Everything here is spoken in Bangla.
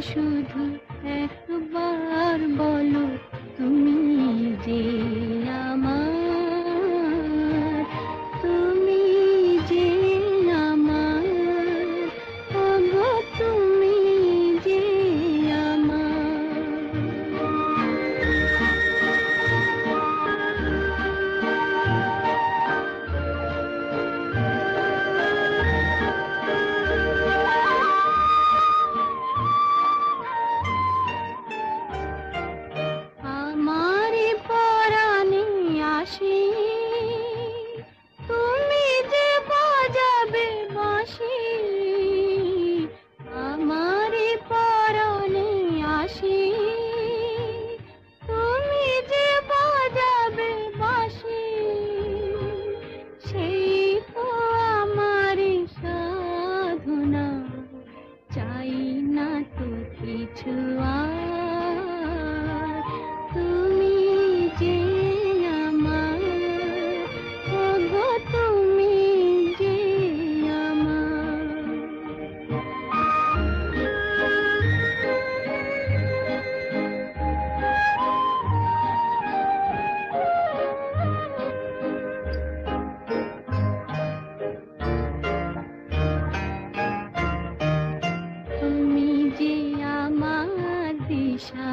শুধু একবার বলো তুমি যে আমার, তুমি যে আমার, ওগো তুমি যে আমার। আমারে পরাণে আসি, তুমি যে বাজাবে বাঁশি। আমারে পরাণে আসি, তুমি যে বাজাবে বাঁশি। সেই তো আমারে সাধনা, চাই না তো কিছু আর। তুমি যে আমার, ওগো তুমি যে আমার। তুমি যে আমার দিশা,